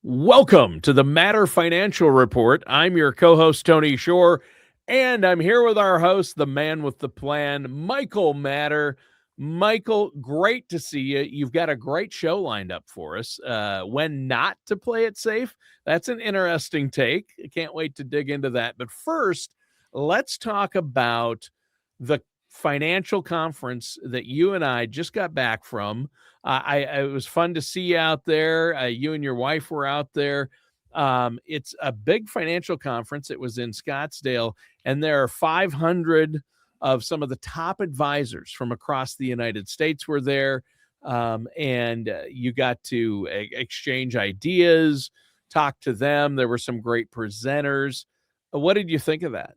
Welcome to the Matter Financial Report. I'm your co-host, Tony Shore, and I'm here with our host, the man with the plan, Michael Matter. Michael, great to see you. You've got a great show lined up for us. When not to play it safe, that's an interesting take. I can't wait to dig into that. But first, let's talk about the financial conference that you and I just got back from. It was fun to see you out there. You and your wife were out there. It's a big financial conference. It was in Scottsdale, and there are 500 of some of the top advisors from across the United States were there. And you got to exchange ideas, talk to them. There were some great presenters. What did you think of that?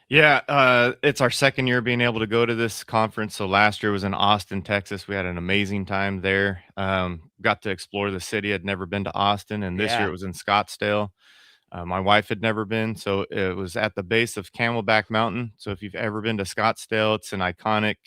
Yeah, it's our second year being able to go to this conference. So last year was in Austin, Texas. We had an amazing time there. Got to explore the city. I'd never been to Austin, and this year Yeah. it was in Scottsdale. My wife had never been, so it was at the base of Camelback Mountain. So if you've ever been to Scottsdale, it's an iconic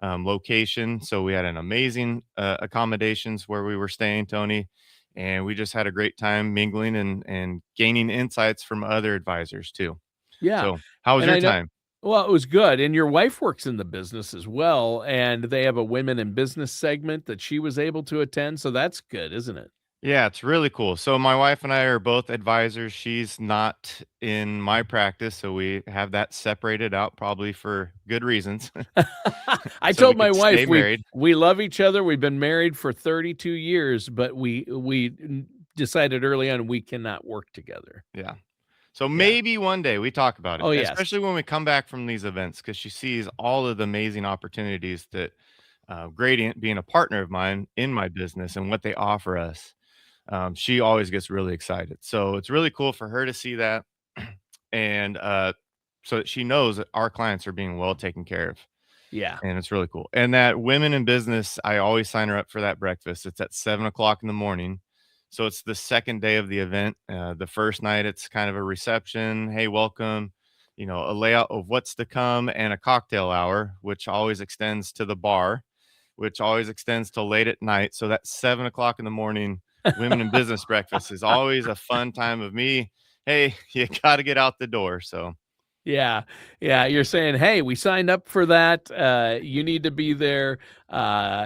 location. So we had an amazing accommodations where we were staying, Tony, and we just had a great time mingling and gaining insights from other advisors too. Yeah. So, how was And your I know, time? well, it was good. And your wife works in the business as well. And they have a women in business segment that she was able to attend. So that's good, isn't it? Yeah, it's really cool. So my wife and I are both advisors. She's not in my practice, so we have that separated out probably for good reasons. I So we told my could stay wife we married. we love each other. We've been married for 32 years, but we decided early on we cannot work together. Yeah. So Yeah. maybe one day we talk about it, Oh, yes. especially when we come back from these events, because she sees all of the amazing opportunities that Gradient, being a partner of mine in my business and what they offer us, she always gets really excited. So it's really cool for her to see that, and so that she knows that our clients are being well taken care of. Yeah. And it's really cool. And that women in business, I always sign her up for that breakfast. It's at 7 o'clock in the morning. So it's the second day of the event. The first night, it's kind of a reception. Hey, welcome. A layout of what's to come and a cocktail hour, which always extends to the bar, which always extends till late at night. So that 7 o'clock in the morning women in business breakfast is always a fun time of me. Hey, you got to get out the door. So Yeah. Yeah. You're saying, hey, we signed up for that. You need to be there.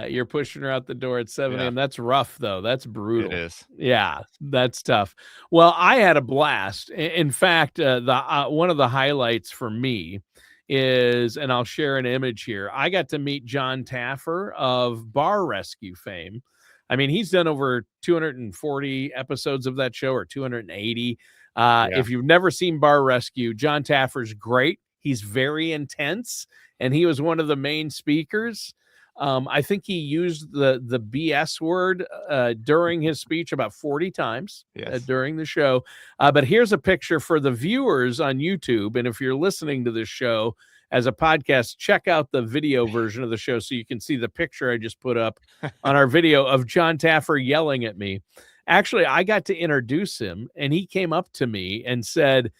You're pushing her out the door at 7 yeah, a.m. That's rough, though. That's it brutal. is. Yeah, that's tough. Well, I had a blast. In fact, the one of the highlights for me is, and I'll share an image here. I got to meet John Taffer of Bar Rescue fame. I mean, he's done over 240 episodes of that show, or 280. Yeah. If you've never seen Bar Rescue, John Taffer's great. He's very intense, and he was one of the main speakers. I think he used the BS word during his speech about 40 times Yes. during the show. But here's a picture for the viewers on YouTube. And if you're listening to this show as a podcast, check out the video version of the show so you can see the picture I just put up on our video of John Taffer yelling at me. Actually, I got to introduce him, and he came up to me and said,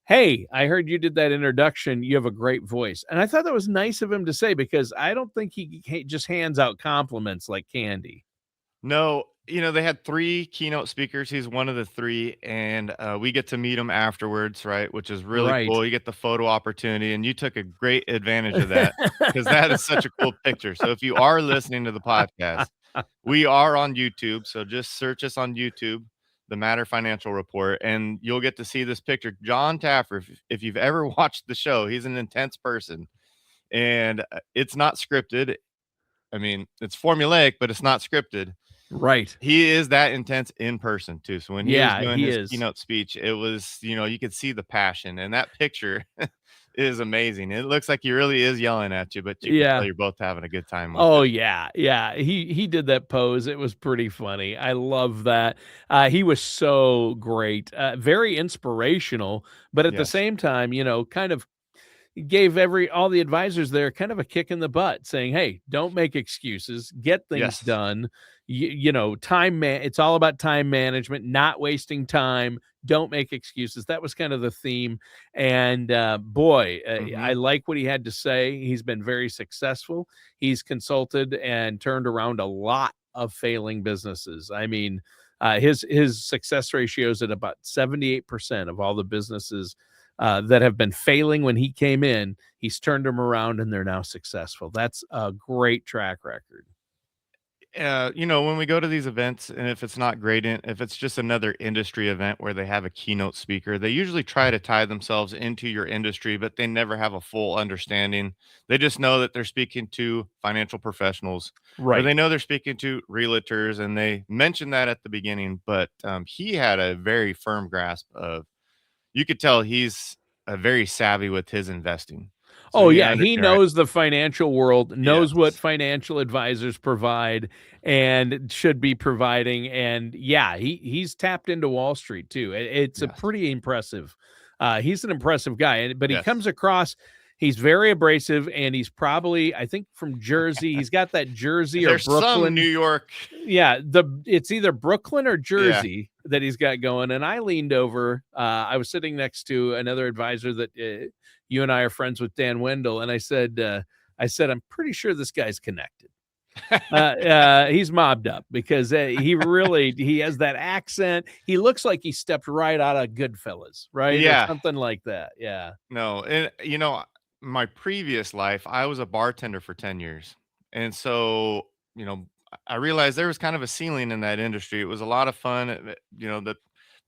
"Hey, I heard you did that introduction. You have a great voice." And I thought that was nice of him to say, because I don't think he just hands out compliments like candy. No, they had 3 keynote speakers. He's one of the 3, and, we get to meet him afterwards, right, which is really Right. cool. You get the photo opportunity, and you took a great advantage of that because that is such a cool picture. So if you are listening to the podcast, we are on YouTube, so just search us on YouTube, The Matter Financial Report, and you'll get to see this picture. John Taffer, if you've ever watched the show, he's an intense person, and, it's not scripted. I mean, it's formulaic, but it's not scripted. Right. He is that intense in person too. So when he was Yeah, doing he his is. keynote speech, it was, you could see the passion, and that picture is amazing. It looks like he really is yelling at you, but you can tell Yeah. you're both having a good time with Oh, it. yeah, yeah. He did that pose. It was pretty funny. I love that. He was so great, very inspirational, but at the Yes. same time, kind of gave all the advisors there kind of a kick in the butt, saying, "Hey, don't make excuses, get things Yes. done. It's all about time management, not wasting time. Don't make excuses." That was kind of the theme. And boy, I Mhm. like what he had to say. He's been very successful. He's consulted and turned around a lot of failing businesses. I mean, his success ratio is at about 78% of all the businesses that have been failing when he came in. He's turned them around and they're now successful. That's a great track record. When we go to these events, and if it's not if it's just another industry event where they have a keynote speaker, they usually try to tie themselves into your industry, but they never have a full understanding. They just know that they're speaking to financial professionals, or Right. they know they're speaking to realtors, and they mention that at the beginning. But he had a very firm grasp of, you could tell he's very savvy with his investing. So Oh, he yeah, under he right. knows the financial world, knows what Yes. financial advisors provide and should be providing, and, yeah, he's tapped into Wall Street too. It's a Yes. pretty impressive he's an impressive guy, but he Yes. comes across he's very abrasive, and he's probably, I think, from Jersey. He's got that Jersey or There's some New Brooklyn. York. Yeah, it's either Brooklyn or Yeah. Jersey that he's got going, and I leaned over, I was sitting next to another advisor that, you and I are friends with, Dan Wendell, and I said, "I'm pretty sure this guy's connected." He's mobbed up because, he has that accent. He looks like he stepped right out of Goodfellas, right? Or Yeah. something like that, yeah. No, and my previous life, I was a bartender for 10 years. And so, I realized there was kind of a ceiling in that industry. It was a lot of fun. That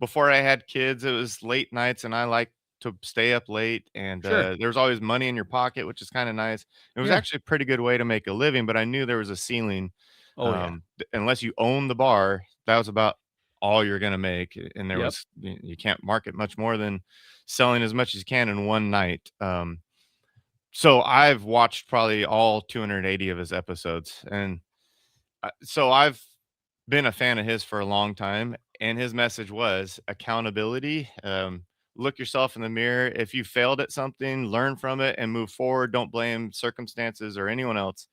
before I had kids, it was late nights and I like to stay up late, and Sure. there was always money in your pocket, which is kind of nice. It was Yeah. actually a pretty good way to make a living, but I knew there was a ceiling. Oh, yeah. Unless you own the bar, that was about all you're going to make. And there Yep. was, you can't market much more than selling as much as you can in one night. So I've watched probably all 280 of his episodes, and so I've been a fan of his for a long time. And his message was accountability. Look yourself in the mirror. If you failed at something, learn from it and move forward. Don't blame circumstances or anyone else,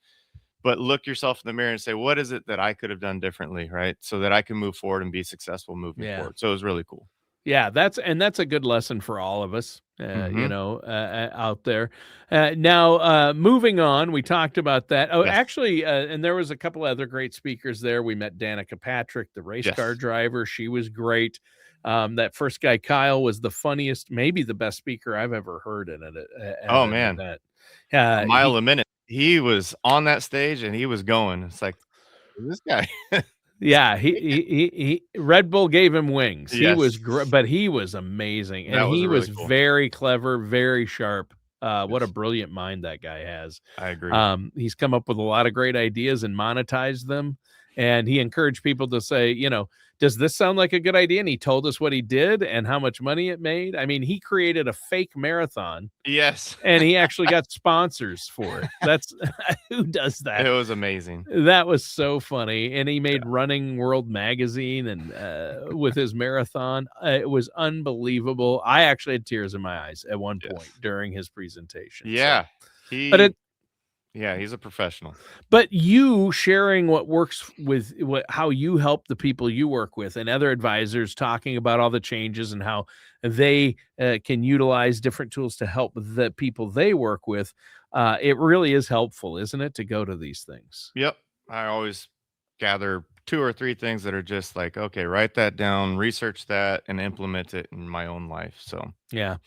but look yourself in the mirror and say, what is it that I could have done differently, right? So that I can move forward and be successful moving Yeah. forward. So it was really cool. Yeah, that's a good lesson for all of us, Hmm. out there. Now, moving on, we talked about that. Oh, Yes. actually, and there was a couple other great speakers there. We met Danica Patrick, the race car Yes. driver. She was great. That first guy, Kyle, was the funniest, maybe the best speaker I've ever heard at Oh an man. event. A mile He a minute. He was on that stage and he was going. It's like, this guy. Yeah, he Red Bull gave him wings. He was Yes. great, but he was amazing, and That was he was really cool. very clever, very sharp. What a Yes. brilliant mind that guy has. I agree. He's come up with a lot of great ideas and monetized them, and he encouraged people to say, "Does this sound like a good idea?" And he told us what he did and how much money it made. I mean, he created a fake marathon, Yes. and he actually got sponsors for it. That's who does It that? was amazing. That was so funny, and he Yeah. made Running World Magazine and, with his marathon, it was unbelievable. I actually had tears in my eyes at one point Yes. during his presentation, so Yeah. but it He's a professional. but you sharing what works with how you help the people you work with and other advisors talking about all the changes and how they, can utilize different tools to help the people they work with, it really is helpful, isn't it, to go to these things? Yep. I always gather 2 or 3 things that are just like, okay, write that down, research that, and implement it in my own life. So, Yeah.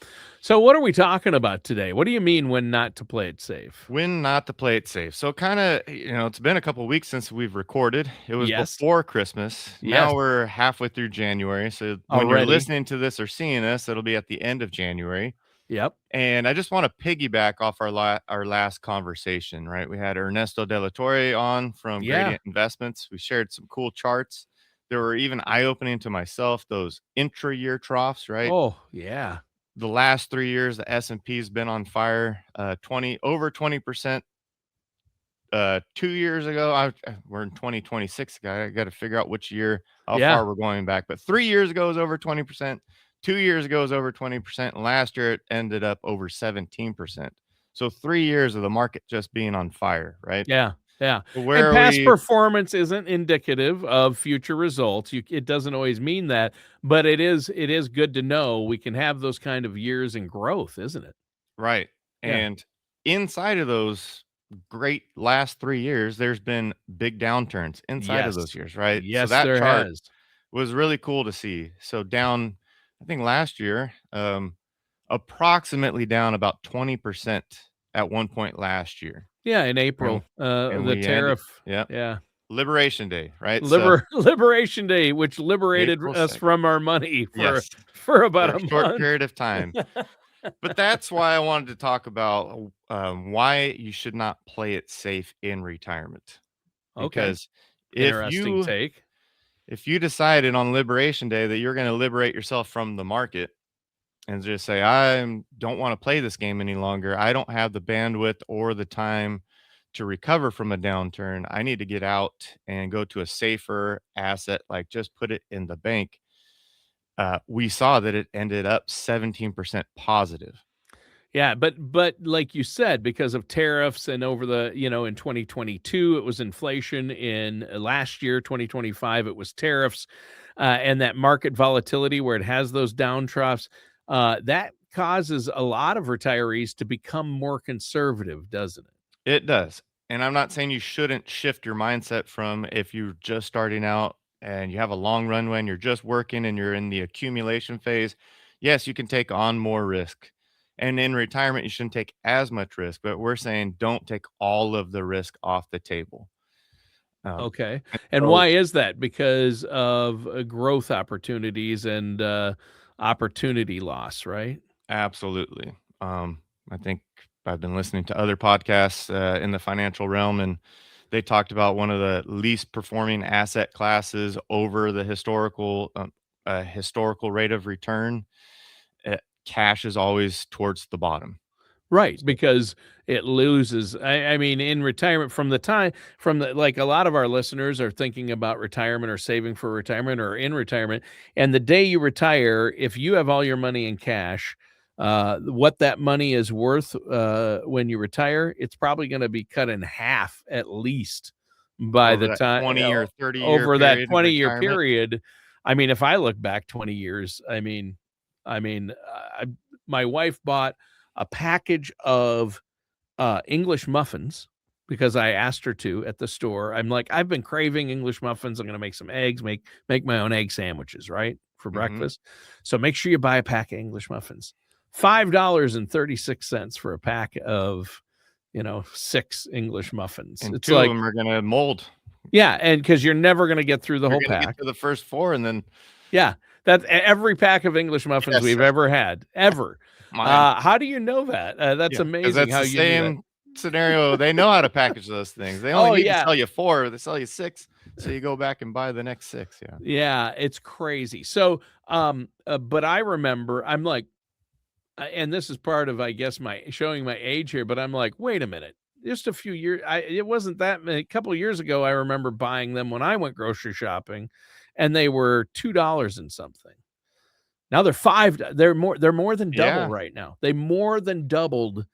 So what are we talking about today? What do you mean when not to play it safe? when not to play it safe. So, kind of, it's been a couple weeks since we've recorded. It was Yes. before Christmas. Yes. Now we're halfway through January. So, when you're Already. listening to this or seeing us, it'll be at the end of January. Yep. And I just want to piggyback off our last conversation, right? We had Ernesto De La Torre on from Yeah. Gradient Investments. We shared some cool charts. There were even eye-opening to myself, those intra-year troughs, right? Oh, yeah. The last 3 years, the S&P has been on fire, 20% 2 years ago. We're in 2026. I got to figure out which year, how Yeah. far we're going back. But 3 years ago was over 20%. 2 years ago was over 20%. And last year it ended up over 17%. So 3 years of the market just being on fire, right? Yeah. Yeah. So where And are past we? performance isn't indicative of future results. It doesn't always mean that, but it is good to know we can have those kind of years in growth, isn't it? Right. Yeah. And inside of those great last 3 years, there's been big downturns inside of Yes. those years, right? So Yes, that there chart has. was really cool to see. So down, I think last year, approximately down about 20% at one point last year. Yeah, in And April, and the we ended, tariff. yep, Yeah. Liberation Day, right? So Liberation Day, which liberated April us 2nd. from our money Yes, for about for a a short month. period of time. But that's why I wanted to talk about why you should not play it safe in retirement. Okay. Because if Interesting you take. if you decided on Liberation Day that you're going to liberate yourself from the market and just say, I don't want to play this game any longer. I don't have the bandwidth or the time to recover from a downturn. I need to get out and go to a safer asset, like just put it in the bank. We saw that it ended up 17% positive. Yeah, but like you said, because of tariffs and over the, in 2022 it was inflation, in last year 2025 it was tariffs, and that market volatility where it has those down troughs, that causes a lot of retirees to become more conservative, doesn't it? It does. And I'm not saying you shouldn't shift your mindset from if you're just starting out and you have a long runway and you're just working and you're in the accumulation phase. Yes, you can take on more risk. And in retirement, you shouldn't take as much risk, but we're saying don't take all of the risk off the table. Okay. And And so why is that? Because of growth opportunities and opportunity loss, right? absolutely. I think I've been listening to other podcasts in the financial realm, and they talked about one of the least performing asset classes over the historical rate of return. Cash is always towards the bottom. Right, So, because it loses. I mean, in retirement, like a lot of our listeners are thinking about retirement or saving for retirement or in retirement. And the day you retire, if you have all your money in cash, what that money is worth when you retire, it's probably going to be cut in half at least by over the that time 20 or 30-year over that period of 20-year retirement. period. I mean, if I look back 20 years, I mean, my wife bought a package of English muffins because I asked her to at the store. I'm like, I've been craving English muffins. I'm going to make some eggs, make my own egg sandwiches, right, for Mhm. breakfast. So make sure you buy a pack of English muffins. $5.36 for a pack of, 6 English muffins. And It's 2 of like, them are gonna mold. yeah, and because you're never going to get through the You're whole gonna get pack. to the first 4 and then Yeah, that's every pack of English muffins yes, we've ever had, ever. mine. How do you know that? That's Yeah, because amazing that's how the you knew that. same scenario. They know how to package those things. They only Oh, need to yeah. sell you 4, they sell you 6, so you go back and buy the next 6, yeah. Yeah, it's crazy. So, but I remember I'm like, and this is part of, I guess, my showing my age here, but I'm like, wait a minute. Just a few years, it wasn't that many, a couple of years ago, I remember buying them when I went grocery shopping, and they were $2 and something. Now they're 5. They're more than double Yeah. right now. They more than doubled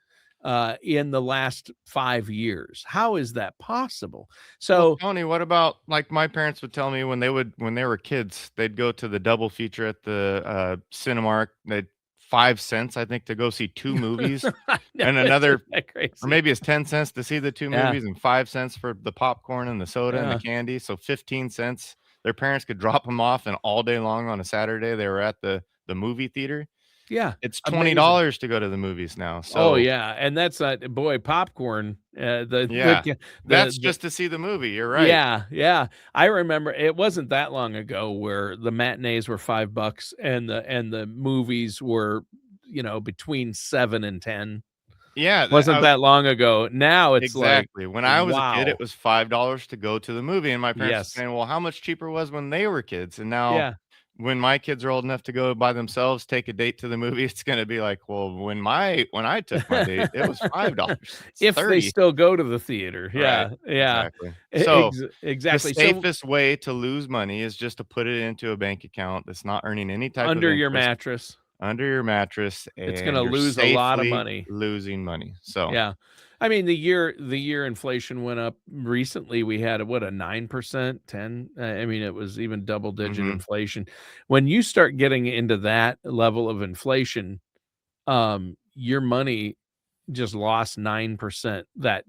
in the last 5 years. How is that possible? Well, So, Tony, what about like my parents would tell me when they were kids, they'd go to the double feature at the Cinemark. They'd 5 cents, I think, to go see 2 movies, I know, and isn't another, that or crazy? maybe it's 10 cents to see the 2 Yeah, movies and 5 cents for the popcorn and the soda and the yeah, candy. So 15 cents. Their parents could drop them off, and all day long on a Saturday they were at the movie theater. yeah, It's amazing. $20 to go to the movies now. Oh, So yeah, and that's boy, popcorn, yeah, that's the just to see the movie. You're right. yeah, yeah. I remember it wasn't that long ago where the matinees were $5 and the movies were, between 7 and 10. Yeah, Wasn't that long ago. Now it's like, exactly. When I was a kid, it wow. was $5 to go to the movie, and my parents were Yes. saying, "Well, how much cheaper was when they were kids?" And now, Yeah. when my kids are old enough to go by themselves, take a date to the movie, it's gonna be like, "Well, when I took my date, it was $5. It's If they 30." still go to the theater. Right, Yeah, yeah. exactly. So, the Exactly. So, safest way to lose money is just to put it into a bank account that's not earning any type of under your interest mattress, under your mattress, it's and gonna you're lose a lot of safely money. losing money. So, Yeah. I mean, the year inflation went up recently, we had what, a 9%, 10? I mean, it was even double digit mhm. inflation. When you start getting into that level of inflation, your money just lost 9%, that,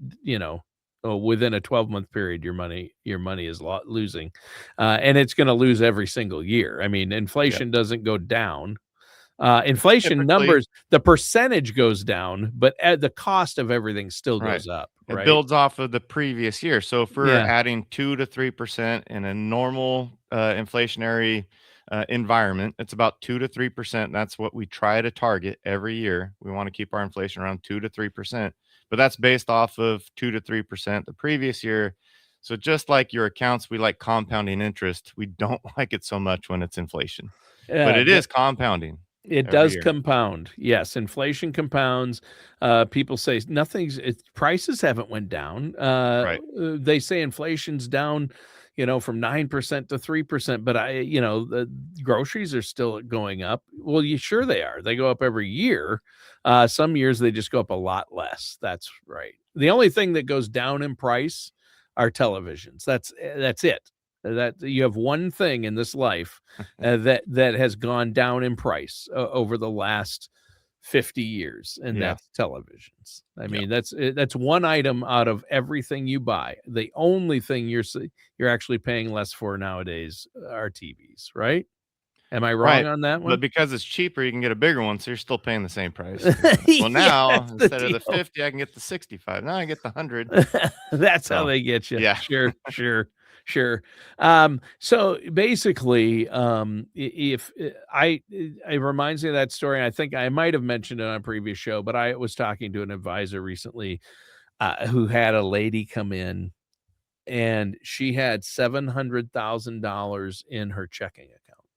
within a 12-month period, your money is losing. And it's going to lose every single year. I mean, Yep. inflation doesn't go down. Inflation Typically, numbers, the percentage goes down, but the cost of everything still right. goes up, It right? builds off of the previous year. So if we're Yeah. adding 2 to 3% in a normal inflationary environment, it's about 2 to 3%. That's what we try to target every year. We want to keep our inflation around 2 to 3%, but that's based off of 2 to 3% the previous year. So just like your accounts, we like compounding interest. We don't like it so much when it's inflation, but Yeah, it is compounding it every does year. compound. Yes, inflation compounds. People say prices haven't went down. Right. They say inflation's down, from 9% to 3%, but the groceries are still going up. Well, sure they are. They go up every year. Some years they just go up a lot less. That's right. The only thing that goes down in price are televisions. That's it. That you have one thing in this life that has gone down in price over the last 50 years, and Yeah. that's televisions. I Yep. mean, that's one item out of everything you buy. The only thing you're actually paying less for nowadays are TVs, right? Am I wrong Right, on that but one? because it's cheaper, you can get a bigger one, so you're still paying the same price. It's like, well, Yeah, now that's the instead of the deal. 50, I can get the 65. Now I get the 100. That's how So, they get you. yeah. Sure, sure, sure. So basically, if it reminds me of that story. I think I might have mentioned it on a previous show, but I was talking to an advisor recently who had a lady come in, and she had $700,000 in her checking account,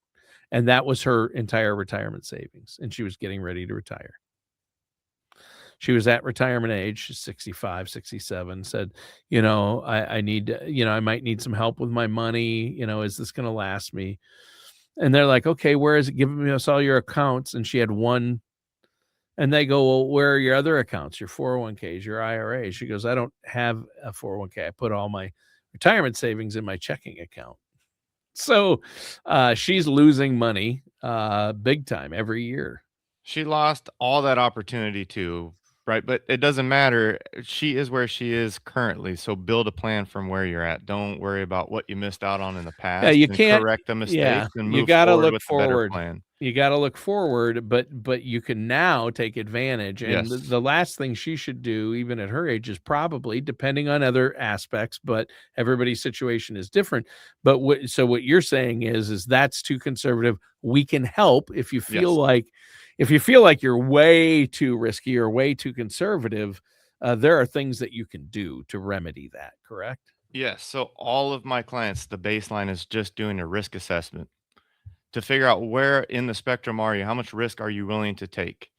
and that was her entire retirement savings, and she was getting ready to retire. She was at retirement age, she's 65, 67, said, I need, I might need some help with my money. Is this going to last me? And they're like, okay, where is it? Give me us all your accounts. And she had one. And they go, well, where are your other accounts, your 401ks, your IRAs? She goes, I don't have a 401k. I put all my retirement savings in my checking account. So she's losing money big time every year. She lost all that opportunity too, right? But it doesn't matter. She is where she is currently. So build a plan from where you're at. Don't worry about what you missed out on in the Yeah, past you and can't. correct the Yeah, mistakes and you move gotta forward look with a better forward. plan. You gotta look forward, but you can now take advantage. And the, Yes. the last thing she should do, even at her age, is probably, depending on other aspects, but everybody's situation is different. But what you're saying is that's too conservative. We can help if you feel Yes. like you're way too risky or way too conservative. There are things that you can do to remedy that. Correct? Yes. So all of my clients, the baseline is just doing a risk assessment to figure out where in the spectrum are you? How much risk are you willing to take?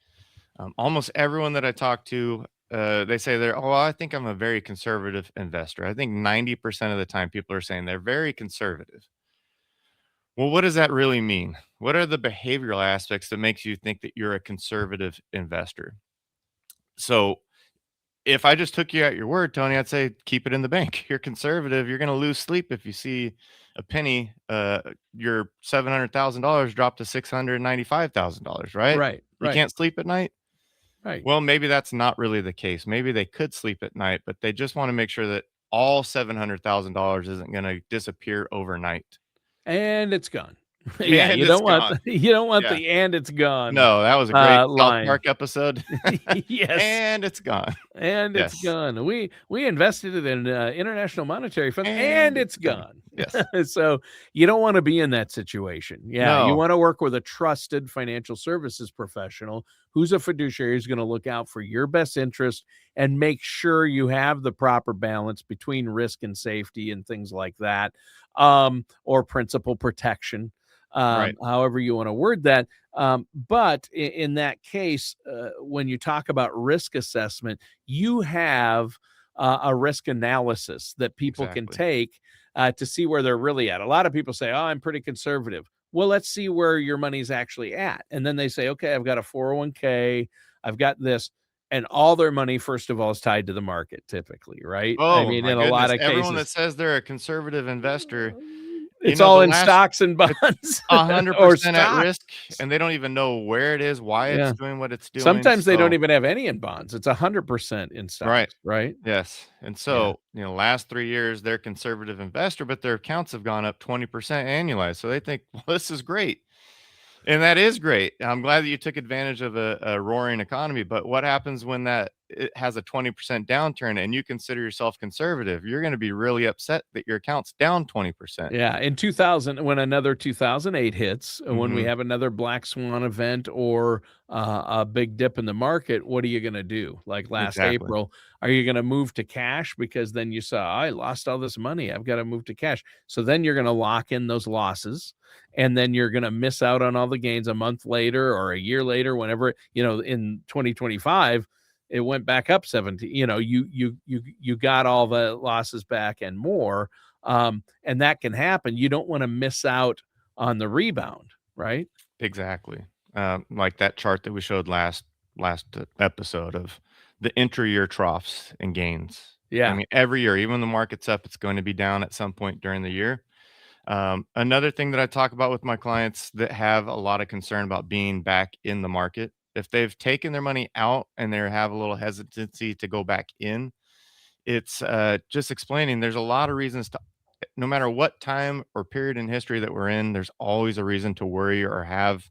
Almost everyone that I talk to, they say I think I'm a very conservative investor. I think 90% of the time people are saying they're very conservative. Well, what does that really mean? What are the behavioral aspects that makes you think that you're a conservative investor? So if I just took you at your word, Tony, I'd say keep it in the bank. You're conservative. You're going to lose sleep if you see a penny, your $700,000 drop to $695,000, right? Right. You Right. can't sleep at night. Right. Well, maybe that's not really the case. Maybe they could sleep at night, but they just want to make sure that all $700,000 isn't going to disappear overnight. And it's gone. Yeah, And it's gone. you don't want Yeah. the "and it's gone" No, that was a great South line. Park episode. Yes, And it's gone. and it's Yes. gone. We invested it in International Monetary Fund, and And it's it's gone. gone. Yes. So you don't wanna be in that situation. Yeah, you No. wanna work with a trusted financial services professional who's a fiduciary, who's gonna look out for your best interest and make sure you have the proper balance between risk and safety and things like that, or principal protection, Right. however you wanna word that. But in that case, when you talk about risk assessment, you have a risk analysis that people can Exactly. take to see where they're really at. A lot of people say, "Oh, I'm pretty conservative." Well, let's see where your money's actually at. And then they say, "Okay, I've got a 401k, I've got this." And all their money, first of all, is tied to the market typically, right? I Oh mean, my in a lot goodness. of Everyone that cases. says they're a conservative investor, It's the all in last stocks and it's bonds or 100% at stocks. risk, and they don't even know where it is, why it's Yeah. doing what it's doing. Sometimes they don't So even have any in bonds. It's 100% in right. stocks, right? Yes. And Yeah. so, last 3 years, they're conservative investor, but their accounts have gone up 20% annualized. So they think, well, this is great. And that is great. I'm glad that you took advantage of a roaring economy. But what happens when it has a 20% downturn and you consider yourself conservative? You're going to be really upset that your account's down 20%. Yeah, in 2000, when another 2008 hits, when we Hmm. have another black swan event or a big dip in the market, what are you going to do? Like last Exactly. April, are you going to move to cash because then you saw, I lost all this money. I've got to move to cash. So then you're going to lock in those losses, and then you're going to miss out on all the gains a month later or a year later, whenever, in 2025, it went back up 70. You got all the losses back and more. And that can happen. You don't want to miss out on the rebound, right? Exactly. Like that chart that we showed last episode of the intra-year troughs and gains. I Yeah, mean, every year, even when the market's up, it's going to be down at some point during the year. Another thing that I talk about with my clients that have a lot of concern about being back in the market, if they've taken their money out and they have a little hesitancy to go back in, it's just explaining there's a lot of reasons to, no matter what time or period in history that we're in, there's always a reason to worry or have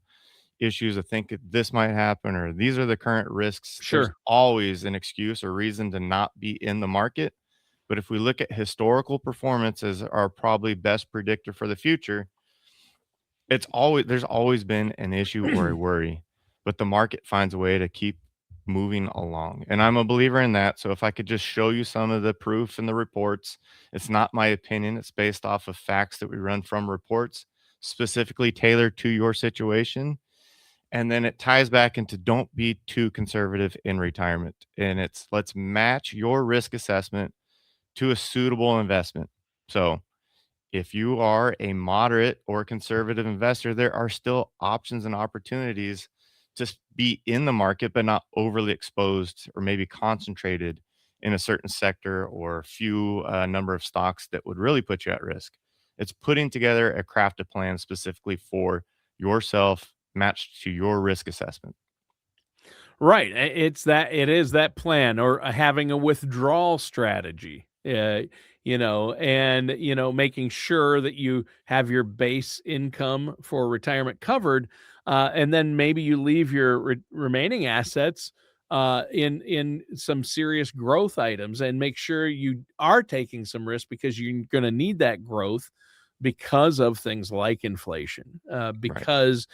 issues of think this might happen or these are the current risks. There's sure. always an excuse or reason to not be in the market. But if we look at historical performance as our probably best predictor for the future, there's always been an issue or a worry, but the market finds a way to keep moving along. And I'm a believer in that. So if I could just show you some of the proof and the reports, it's not my opinion. It's based off of facts that we run from reports specifically tailored to your situation. And then it ties back into don't be too conservative in retirement. And it's let's match your risk assessment to a suitable investment. So if you are a moderate or conservative investor, there are still options and opportunities to be in the market, but not overly exposed or maybe concentrated in a certain sector or few number of stocks that would really put you at risk. It's putting together a crafted plan specifically for yourself, matched to your risk assessment. Right. It is that plan or having a withdrawal strategy. And making sure that you have your base income for retirement covered, and then maybe you leave your remaining assets in some serious growth items, and make sure you are taking some risk because you're going to need that growth because of things like inflation, Right. because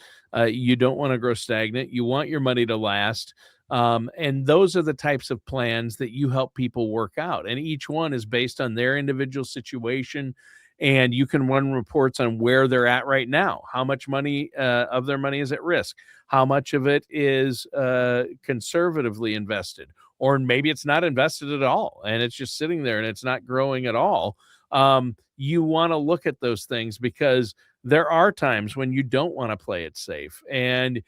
you don't want to grow stagnant. You want your money to last. And those are the types of plans that you help people work out. And each one is based on their individual situation. And you can run reports on where they're at right now. How much money of their money is at risk? How much of it is conservatively invested? Or maybe it's not invested at all and it's just sitting there and it's not growing at all. You want to look at those things because there are times when you don't want to play it safe. And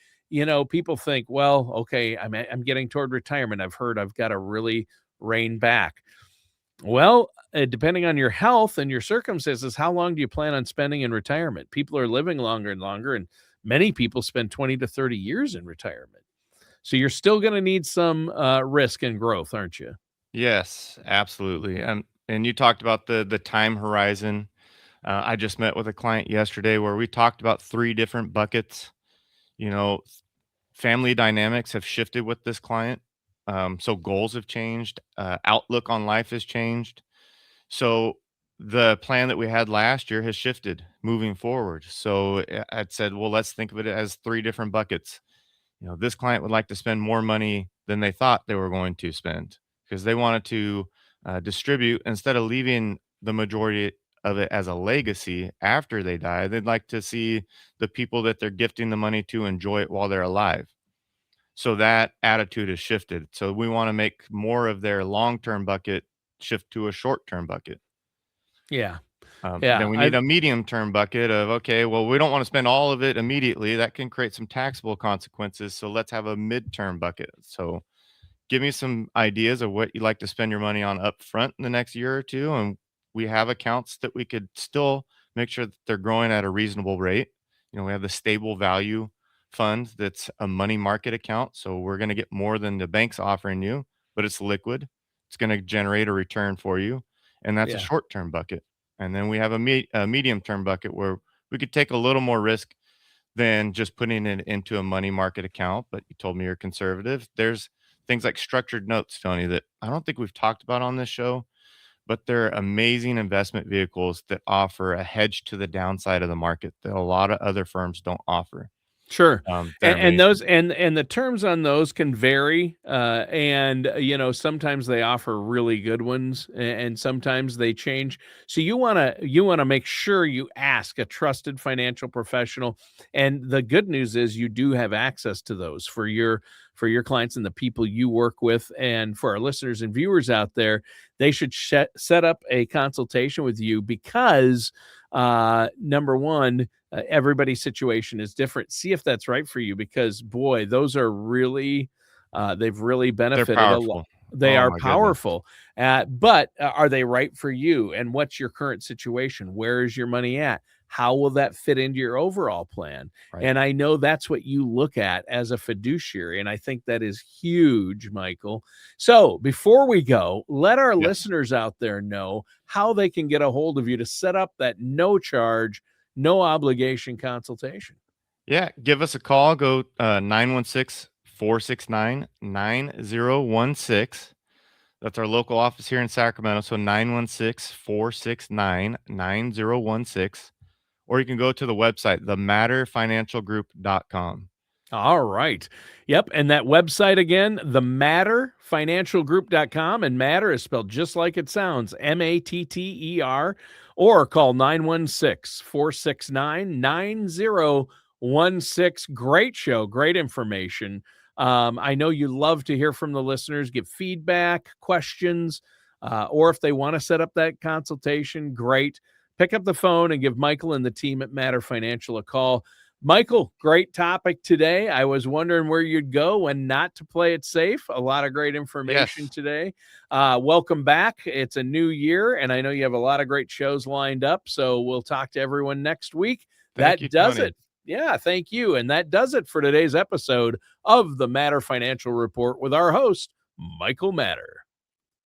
people think, well, okay, I'm getting toward retirement. I've heard I've got to really rein back. Well, depending on your health and your circumstances, how long do you plan on spending in retirement? People are living longer and longer, and many people spend 20 to 30 years in retirement. So you're still going to need some risk and growth, aren't you? Yes, absolutely. And you talked about the time horizon. I just met with a client yesterday where we talked about three different buckets. You know, family dynamics have shifted with this client. So goals have changed. Outlook on life has changed. So the plan that we had last year has shifted moving forward. So I'd said, well, let's think of it as three different buckets. This client would like to spend more money than they thought they were going to spend because they wanted to distribute instead of leaving the majority of it as a legacy after they die. They'd like to see the people that they're gifting the money to enjoy it while they're alive. So that attitude has shifted. So we want to make more of their long term bucket shift to a short term bucket. Yeah. Then Yeah. we need a medium term bucket of, okay, well, we don't want to spend all of it immediately. That can create some taxable consequences. So let's have a midterm bucket. So give me some ideas of what you'd like to spend your money on up front in the next year or two. And we have accounts that we could still make sure that they're growing at a reasonable rate. We have the stable value fund that's a money market account. So we're going to get more than the bank's offering you, but it's liquid. It's going to generate a return for you. And that's a Yeah. short term bucket. And then we have a medium term bucket where we could take a little more risk than just putting it into a money market account. But you told me you're conservative. There's things like structured notes, Tony, that I don't think we've talked about on this show, but they're amazing investment vehicles that offer a hedge to the downside of the market that a lot of other firms don't offer. Sure. They're And amazing. those and the terms on those can vary. And sometimes they offer really good ones and sometimes they change. So you wanna make sure you ask a trusted financial professional. And the good news is you do have access to those for your clients and the people you work with. And for our listeners and viewers out there, they should set up a consultation with you because number one, everybody's situation is different. See if that's right for you because boy, those are really they've really They're benefited a lot. powerful. They Oh are my goodness. powerful. But are they right for you? And what's your current situation? Where is your money at? How will that fit into your overall plan? Right. And I know that's what you look at as a fiduciary. And I think that is huge, Michael. So before we go, let our Yes. listeners out there know how they can get a hold of you to set up that no charge, no obligation consultation. Yeah. Give us a call. Go 916 469 9016. That's our local office here in Sacramento. So 916 469 9016. Or you can go to the website, thematterfinancialgroup.com. All right. Yep. And that website again, thematterfinancialgroup.com. And matter is spelled just like it sounds, Matter, or call 916 469 9016. Great show. Great information. I know you love to hear from the listeners, give feedback, questions, or if they want to set up that consultation, great. Pick up the phone and give Michael and the team at Matter Financial a call. Michael, great topic today. I was wondering where you'd go when not to play it safe. A lot of great information Yes. today. Welcome back. It's a new year, and I know you have a lot of great shows lined up. So we'll talk to everyone next week. Thank you, That does Tony. it. Yeah, thank you. And that does it for today's episode of the Matter Financial Report with our host, Michael Matter.